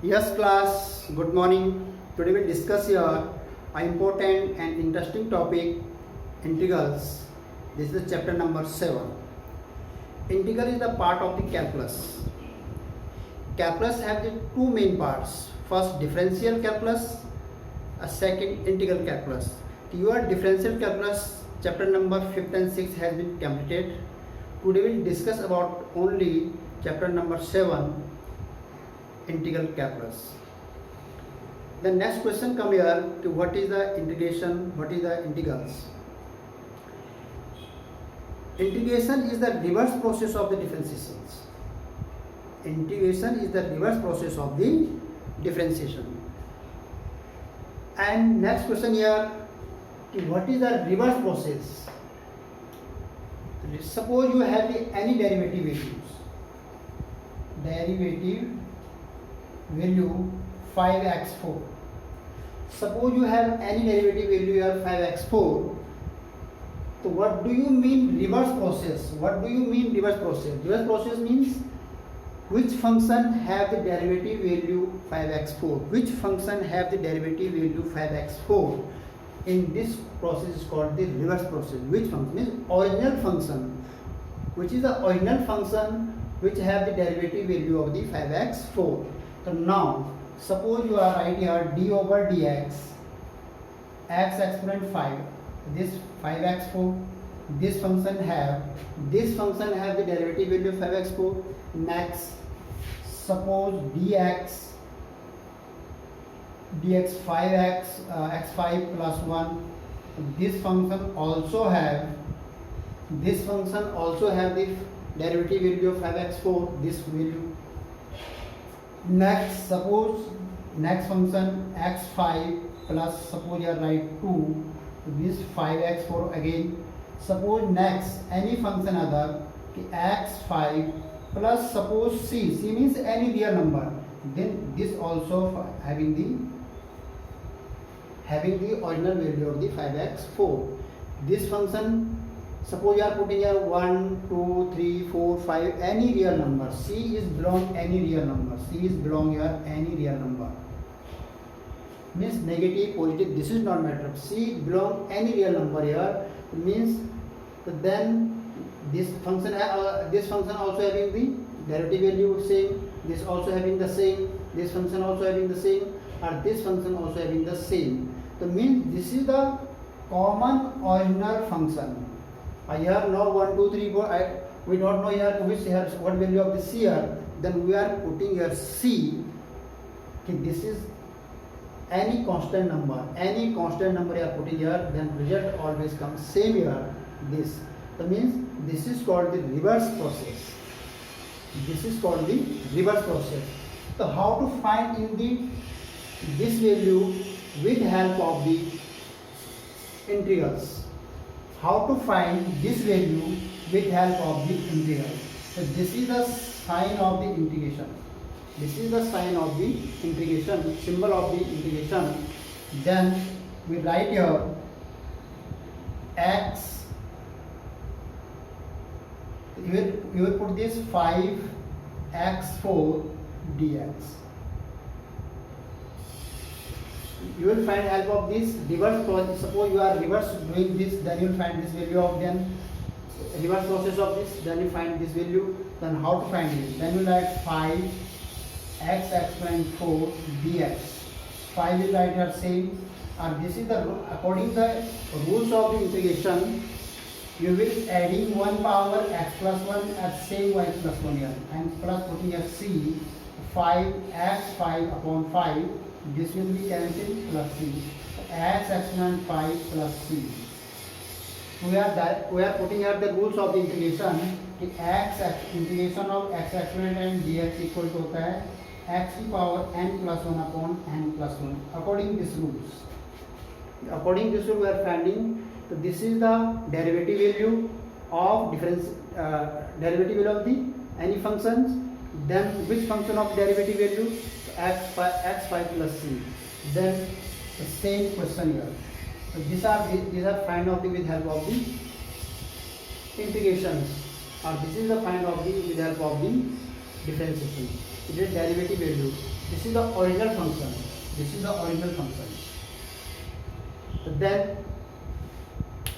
Yes, class. Good morning. Today we'll discuss here an important and interesting topic, integrals. This is the chapter number 7. Integral is the part of the calculus. Calculus have the two main parts. First, differential calculus. Second, integral calculus. Your differential calculus chapter number 5 and 6 has been completed. Today we'll discuss about only chapter number 7, integral calculus. The next question come here to what is the integration, what is the integrals. Integration is the reverse process of the differentiations. Integration is the reverse process of the differentiation. And next question here, what is the reverse process? Suppose you have any derivative values. Derivative value 5x4. Suppose you have any derivative value here 5x4. So what do you mean reverse process? What do you mean reverse process? Reverse process means which function have the derivative value 5x4? Which function have the derivative value 5x4? In this process is called the reverse process. Which function means original function, which is the original function which have the derivative value of the 5x4. So now suppose you are right here d over dx x exponent 5, this 5x4, this function have the derivative value of 5x4. Next, suppose dx 5x x5 plus 1, this function also have the derivative value of 5x4, this value. Next, suppose next function x5 plus, suppose you are write 2, this 5x4 again. Suppose next any function other x5 plus, suppose c means any real number, then this also having the original value of the 5x4. This function, suppose you are putting here 1, 2, 3, 4, 5, any real number. C is belong any real number. C is belong here any real number. Means negative, positive, this is not matter. C belong any real number here. Means then this function also having the derivative value same. This also having the same. This function also having the same. Or this function also having the same. So means this is the common original function. Here now 1, 2, 3, 4. We don't know here what value of this here. Then we are putting here C. Okay, this is any constant number. Any constant number you are putting here, then result always comes same here. This. That means this is called the reverse process. This is called the reverse process. So how to find in this value with help of the integrals? How to find this value with help of the integral? So this is the sign of the integration. This is the sign of the integration, symbol of the integration. Then we write here x. You will put this 5x4 dx. You will find help of this reverse process. Suppose you are reverse doing this, then you will find this value of then reverse process of this, then you find this value. Then how to find it? Then you write 5 x exponent 4 dx. 5 is right here same. And this is the according to the rules of the integration. You will adding 1 power x plus 1 at same y plus 1 here, and plus putting a c 5x5 upon 5. This will be cancelled plus c. X exponent 5 plus c. We are putting here the rules of the integration. Integration of x exponent and dx equal to होता है x की power n plus 1 upon n plus 1. According this rules. According this rule we are finding. So this is the derivative value of derivative value of the any functions. Then which function of derivative value? x5 plus c. Then the same question here. So these are find out with help of the integrations. This is the find of the with help of the differentiation. it is derivative value. This is the original function. This is the original function. So then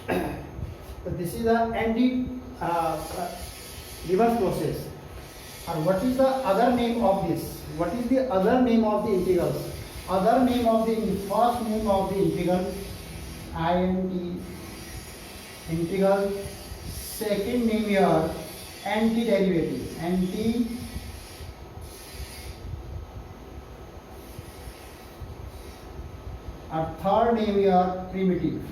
so this is the reverse process. And what is the other name of this? What is the other name of the integrals? Other name of the first name of the integral int integral. Second name here antiderivative or third name here primitive.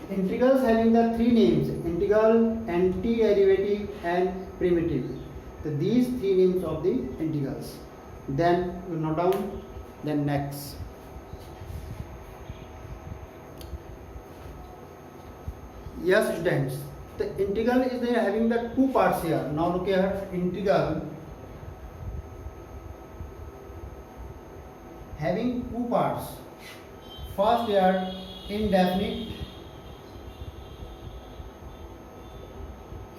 Integrals having the three names: integral, antiderivative, and primitive. So these three names of the integrals. Then we note down. Then next. Yes, students. The integral is there having the two parts here. Now look here. Integral having two parts. First here indefinite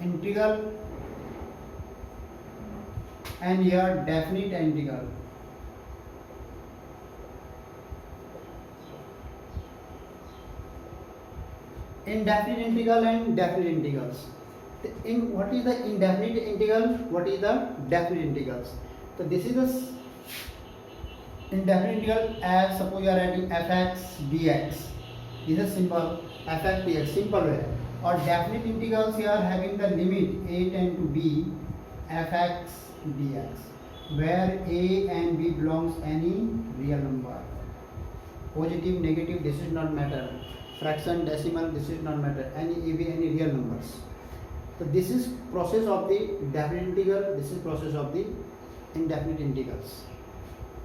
integral and here definite integral. Indefinite integral and definite integrals. What is the indefinite integral? What is the definite integrals? So this is the indefinite integral. As suppose you are writing fx dx. This is simple fx dx, simple way. Or definite integrals here having the limit a tend to b fx dx, where a and b belongs any real number. Positive, negative, this is not matter. Fraction, decimal, this is not matter. Any real numbers. So this is process of the definite integral. This is process of the indefinite integrals.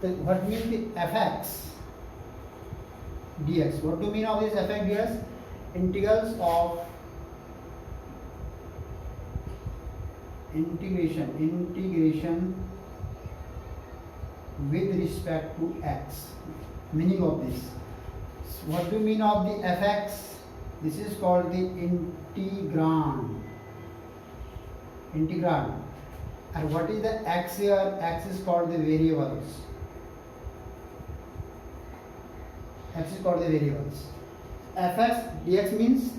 So what means the fx dx? What do you mean of this fx dx? Integrals of integration with respect to x. Meaning of this. What do you mean of the fx? This is called the integrand. And what is the x here? X is called the variables. X is called the variables. Fx dx means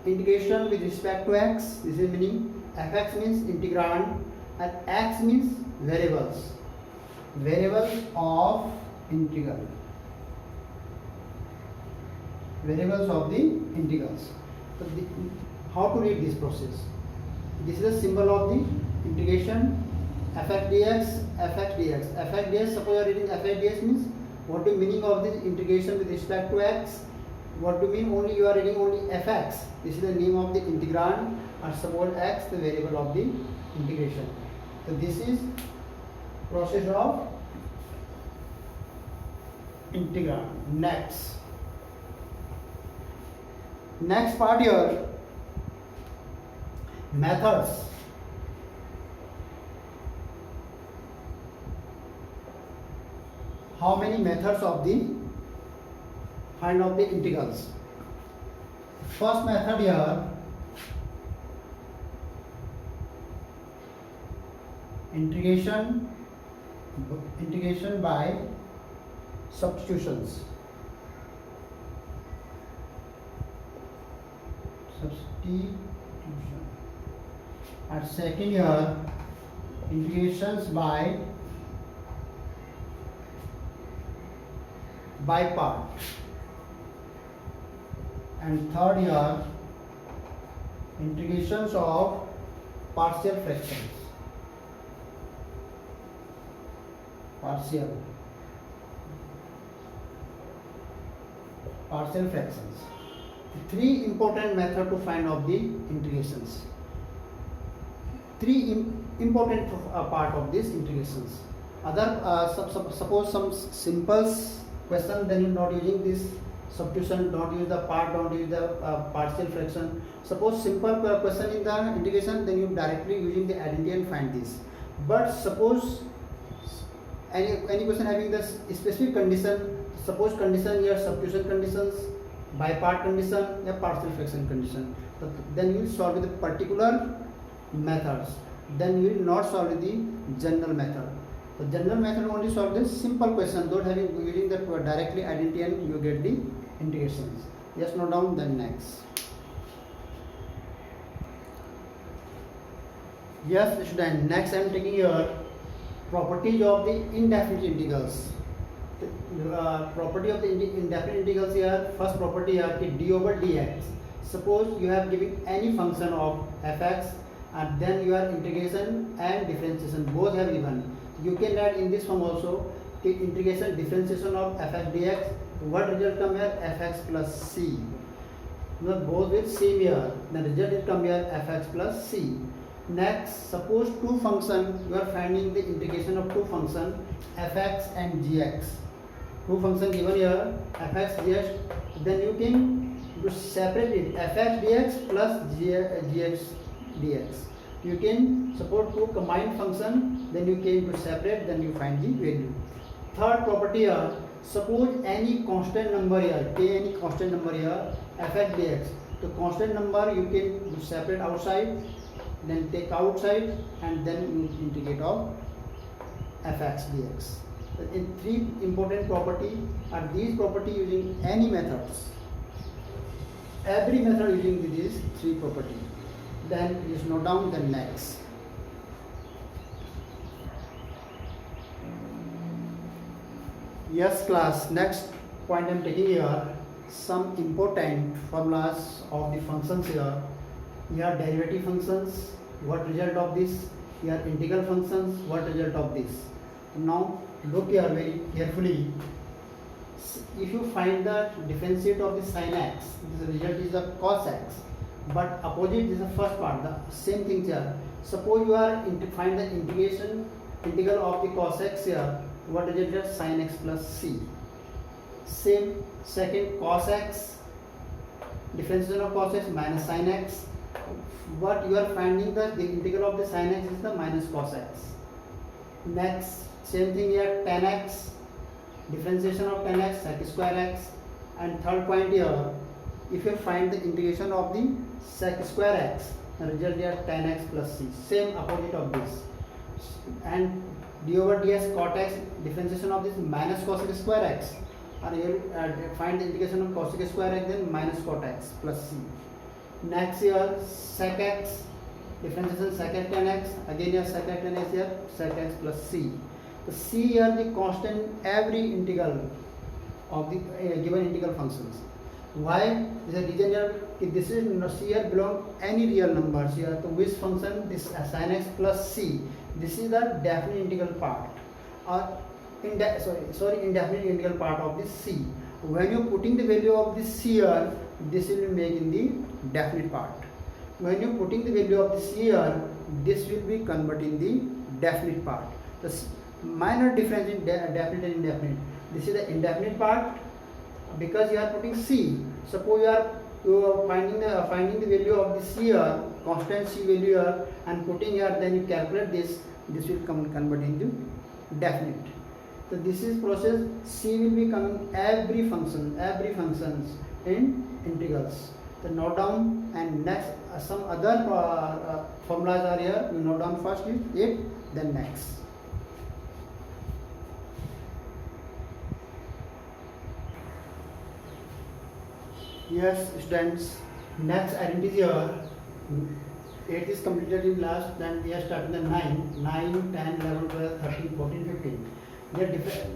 integration with respect to x. This is meaning. Fx means integrand and x means variables. Variables of integral. Variables of the integrals. So how to read this process? This is a symbol of the integration fx dx, fx dx. Fx dx, suppose you are reading fx dx means what the meaning of this integration with respect to x? What do you mean only you are reading only fx? This is the name of the integrand, and suppose x the variable of the integration. So this is process of integrand. Next part here, methods. How many methods of the find out the integrals? First method here, integration by substitutions. And second here, integrations by part. And third here, integrations of partial fractions. Partial fractions. Three important methods to find out the integrations. Three important part of these integrations. Other suppose some simple question, then you're not using this substitution, don't use the part, don't use the partial fraction. Suppose simple question in the integration, then you directly using the identity and find this. But suppose any question having the specific condition, suppose condition here substitution conditions, by part condition, या partial fraction condition, then you will solve with a particular methods, then you will not solve the general method. The general method only solve this simple question, don't having using that directly identity and you get the integrations. Yes, note down. Then next. Yes, student. Next, I am taking here properties of the indefinite integrals. Property of the indefinite integrals here. First property here, d over dx. Suppose you have given any function of fx and then your integration and differentiation both have given. You can write in this form also, integration differentiation of fx dx. What result come here? Fx plus c. Now both will same here. The result will come here fx plus c. Next, suppose two function, you are finding the integration of two function fx and gx. Two function given here fx dx. Then you can separate it fx dx plus gx dx. You can suppose two combined function, then you can separate, then you find the value. Third property here, suppose any constant number here, any constant number here fx dx. The constant number you can separate outside, then take outside and then you integrate of fx dx. In three important property are these property using any methods. Every method using these three property. Then is note down the next. Yes class, next point I am taking here some important formulas of the functions here. Here derivative functions, what result of this? Here integral functions, what result of this? Now look here very carefully. If you find the differentiate of the sin x, the result is the cos x, but opposite is the first part, the same thing here. Suppose you are find the integral of the cos x here, what result is sin x plus c. Same second cos x, differentiation of cos x minus sin x. What you are finding the integral of the sin x is the minus cos x. Next, same thing here, tan x, differentiation of tan x, sec square x. And third point here, if you find the integration of the sec square x, the result here tan x plus c, same opposite of this. And d over ds cot x, differentiation of this minus cosec square x, and you find the integration of cosec square x, then minus cot x plus c. Next here sec x, differentiation sec x tan x, again here sec x tan x here sec x plus c. The c here the constant every integral of the given integral functions. Why? There is a reason here, if this is c here belong any real numbers here, to which function this sin x plus c, this is the definite integral part, or indefinite integral part of this c. When you putting the value of this c here, this will be made in the definite part. When you putting the value of this here, this will be converted in the definite part. The minor difference in definite and indefinite. This is the indefinite part because you are putting c. Suppose you are finding the value of this here, constant c value here, and putting here, then you calculate this. This will come convert into definite. So this is process. C will be coming every functions in integrals. So note down, and next some other formulas are here. You note down first it, then next. Yes, students. Next identity here. 8 is completed in last. Then we are starting the 9, 10, 11, 12, 13, 14, 15. The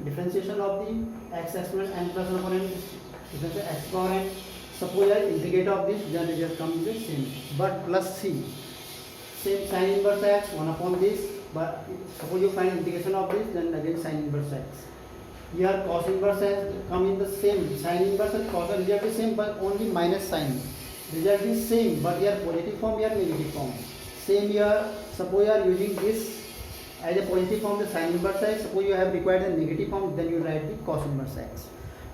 differentiation of the x exponent n plus 1 upon n is exponent. Suppose I integrate of this, then it just comes the same, but plus c. Same sin inverse x 1 upon this, but suppose you find integration of this, then again sin inverse x. Here cos inverse x come in the same, sin inverse and cos result is same, but only minus sign. Result is same, but here positive form, here negative form. Same here, suppose you are using this as a positive form, the sin inverse x. Suppose you have required the negative form, then you write the cos inverse x.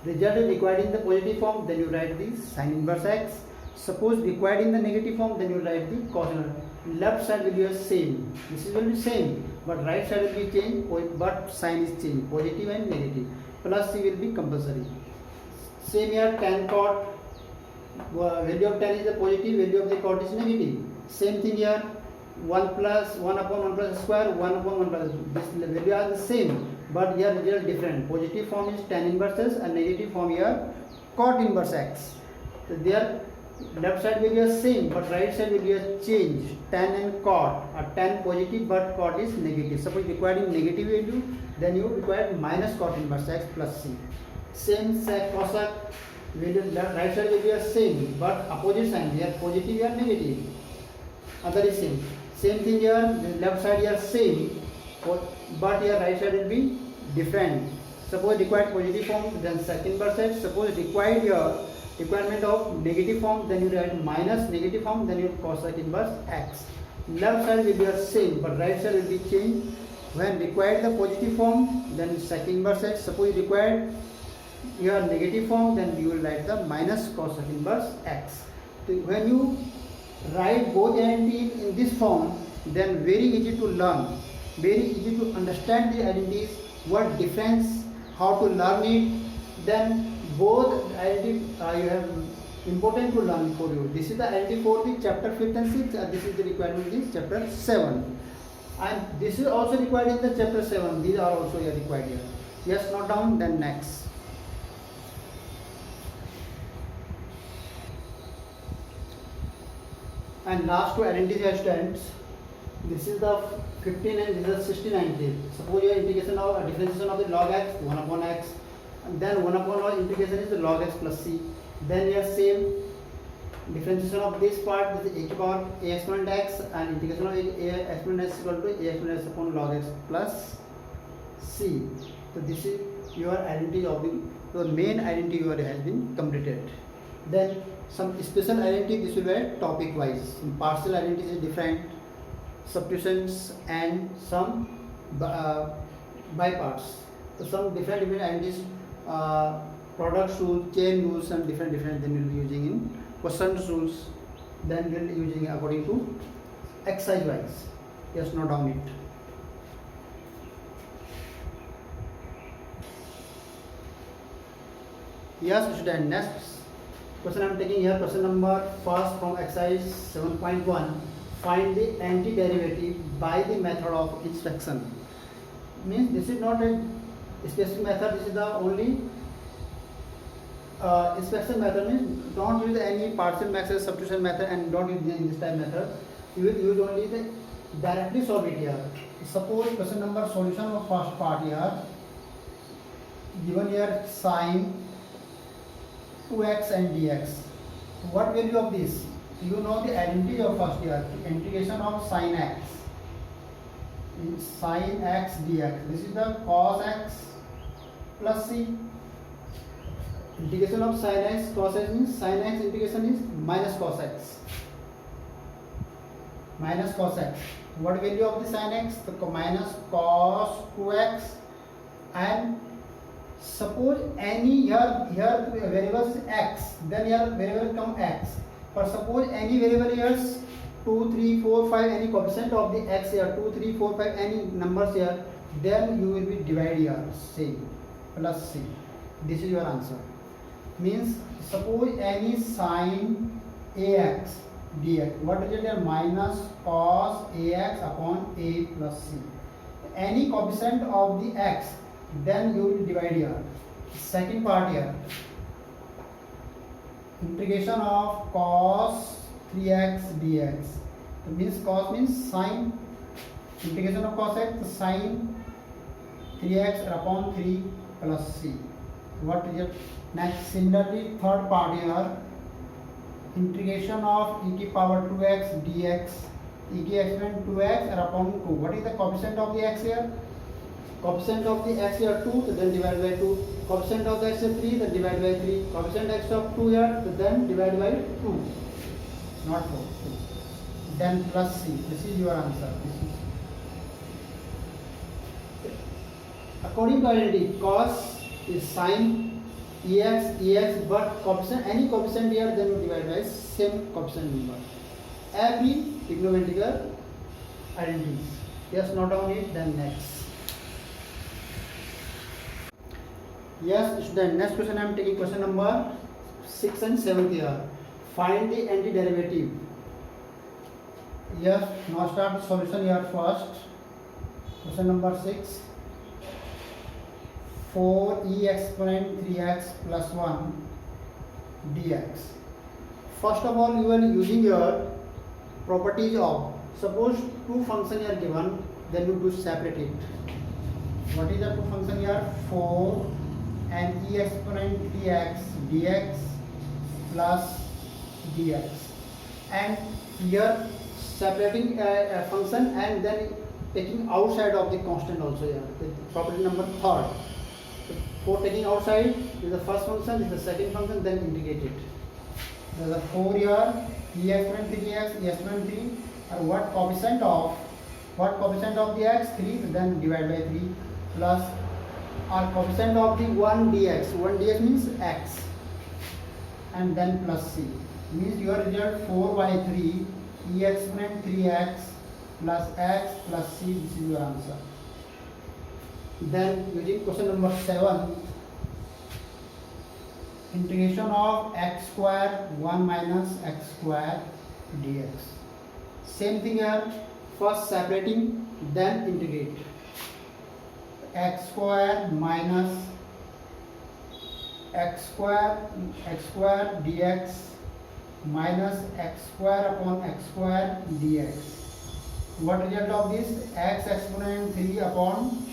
Result is required in the positive form, then you write the sin inverse x. Suppose required in the negative form, then you write the cos inverse. Left side will be the same. This is will be same, but right side will be changed, but sign is changed, positive and negative. Plus c will be compulsory. Same here, tan cot. Value of tan is a positive, value of the cot is negative. Same thing here. 1 plus 1 upon 1 plus square, 1 upon 1 plus, this value are the same, but here result different. Positive form is tan inverse s and negative form here cot inverse x. So their left side will be the same, but right side will be a change. Tan and cot are tan positive, but cot is negative. Suppose required in negative value, then you require minus cot inverse x plus c. Same sec cosec value, right side will be the same, but opposite sign. Here positive, here negative. Other is same. Same thing here. The left side here same, but here right side will be different. Suppose required positive form, then sec inverse x. Suppose required here requirement of negative form, then you write minus negative form, then you cosec inverse x. Left side will be the same, but right side will be changed. When required the positive form, then sec inverse x. Suppose required your negative form, then you will write the minus cosec inverse x. So when you write both identities in this form, then very easy to learn, very easy to understand the identities, what difference, how to learn it. Then both identity you have important to learn for you. This is the identity for the chapter 5th and 6th, and this is the requirement in chapter 7. And this is also required in the chapter 7. These are also required here. Yes, note down. Then next. And last two identities students. This is the 15 and this is the 16 identity. Suppose your integration of differentiation of the log x 1 upon x, and then 1 upon all integration is the log x plus c. Then your same differentiation of this part, this is a to power a exponent x, and integration of a exponent x equal to a exponent x upon log x plus c. So this is your identity of the main identity your has been completed. Then some special identity, this will be topic wise. Some partial identity is different, substitutions and some by parts. So some different identities, product rules, chain rules, and different then we will be using in question rules. Then we will be using according to exercise wise. Just note down it. Yes, student. Next question I am taking here. Question number first from exercise 7.1. Find the antiderivative by the method of inspection. Means this is not a specific method. This is the only inspection method. Means don't use any partial method, substitution method, and don't use this type method. You will use only the directly solve it here. Suppose question number solution of first part here. Given here sine 2x and dx. What value of this? You know the identity of first here. Integration of sine x. Sine x dx. This is the cos x plus c. Integration of sine x cos x means sine x integration is minus cos x. Minus cos x. What value of the sine x? The minus cos 2x. And suppose any here variable is x, then here variable come x. But suppose any variable here is 2, 3, 4, 5, any coefficient of the x here, 2, 3, 4, 5, any numbers here, then you will be divide here, c plus c. This is your answer. Means suppose any sine ax dx. What result here? Minus cos ax upon a plus c. Any coefficient of the x, then you will divide here. Second part here. Integration of cos 3x dx. It means cos means sine. Integration of cos x, sine 3x upon 3 plus c. What result? Next, similarly, third part here. Integration of e to power 2x dx. E to exponent 2x upon 2. What is the coefficient of the x here? Coefficient of the x here 2, then divide by 2. Coefficient of the x here 3, then divide by 3. Coefficient x of 2 here, then divide by 2. Not 4. 2. Then plus c. This is your answer. According to identity, cos is sine ex, but coefficient, any coefficient here, then you divide by same coefficient number. Every trigonometric identities. Yes, note down it. Then next. Yes, student. Next question I am taking question number 6 and 7 here. Find the antiderivative Yes, now start the solution here first. Question number 6. 4e exponent 3x plus 1 dx. First of all, you are using your properties of, suppose two functions are given, then you do separate it. What is the two function here? 4 and e exponent 3x dx plus dx, and here separating a function and then taking outside of the constant also here. The property number third. For taking outside is the first function, is the second function, then integrate it. There is a 4 here, e exponent 3x, e exponent 3, and what coefficient of the x? 3, then divide by 3, plus our coefficient of the 1 dx. 1 dx means x, and then plus c. Means your result 4 by 3 e exponent 3x plus x plus c. This is your answer. Then using question number 7, integration of x square 1 minus x square dx. Same thing here, first separating, then integrate. X square minus x square dx minus x square upon x square dx. What result of this? X exponent 3 upon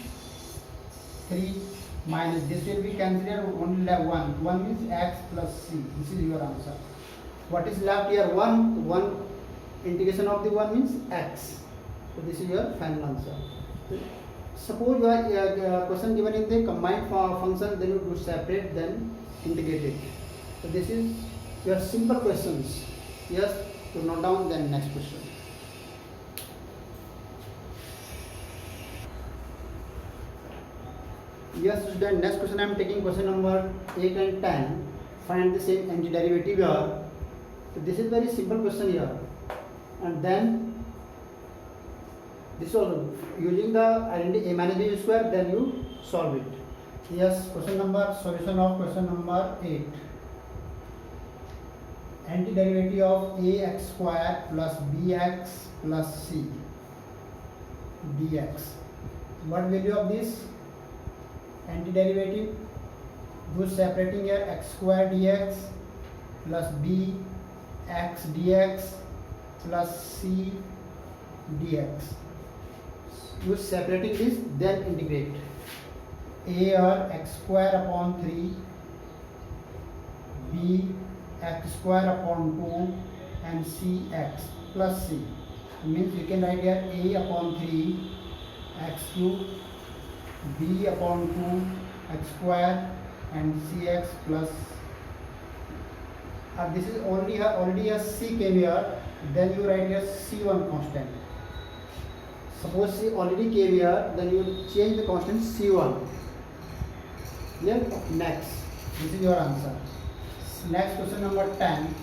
3 minus, this will be considered only 1. 1 means x plus c. This is your answer. What is left here? 1. 1 integration of the 1 means x. So this is your final answer. Suppose you are question given in the combined function, then you do separate, then integrate it. So this is your simple questions. Yes, to note down. Then next question. Yes, student, next question I am taking question number 8 and 10. Find the same antiderivative here. So this is very simple question here. And then this also using the identity a minus b square, then you solve it. Yes, solution of question number 8. Antiderivative of ax square plus bx plus c dx. What value of this? Antiderivative, do separating here, x square dx plus b x dx plus c dx. Use separating this, then integrate. A or x square upon 3, b x square upon 2, and c x plus c. Means you can write here a upon 3 x cube, b upon 2 x square, and cx plus. This is already a c came here, then you write here c1 constant. Suppose c already came here, then you change the constant c1. Yeah. Next, this is your answer. Next question number 10.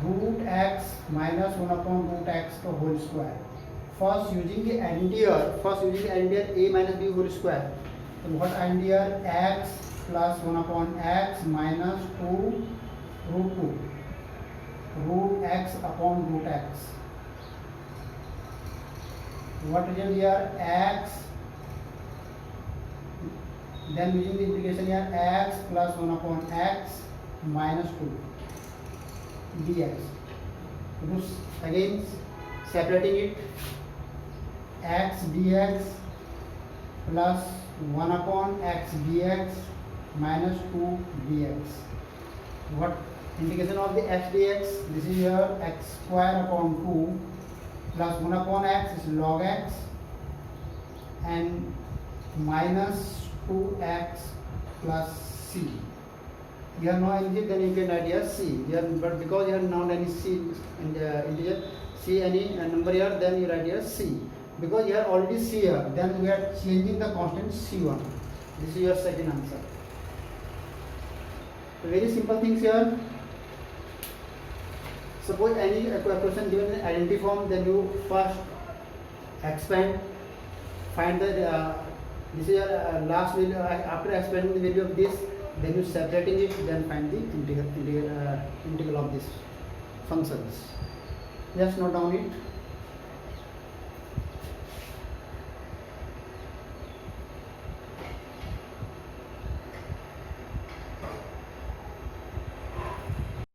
Root x minus 1 upon root x to whole square. First using the identity here, a minus b whole square. So what identity here? X plus 1 upon x minus 2 root 2. Root x upon root x. What result here? X. Then using the integration here, x plus 1 upon x minus 2 dx. Again separating it, x dx plus 1 upon x dx minus 2 dx. What integration of the x dx? This is your x square upon 2 plus 1 upon x is log x and minus 2x plus c. You have no anything, then you can write here c. But because you have not any c in the integer, c any number here, then you write here c. Because you have already c here, then we are changing the constant c1. This is your second answer. So very simple things here. Suppose any question given in identity form, then you first expand, find the this is your last value. After expanding the value of this, then you separating it, then find the integral of these functions. Just note down it.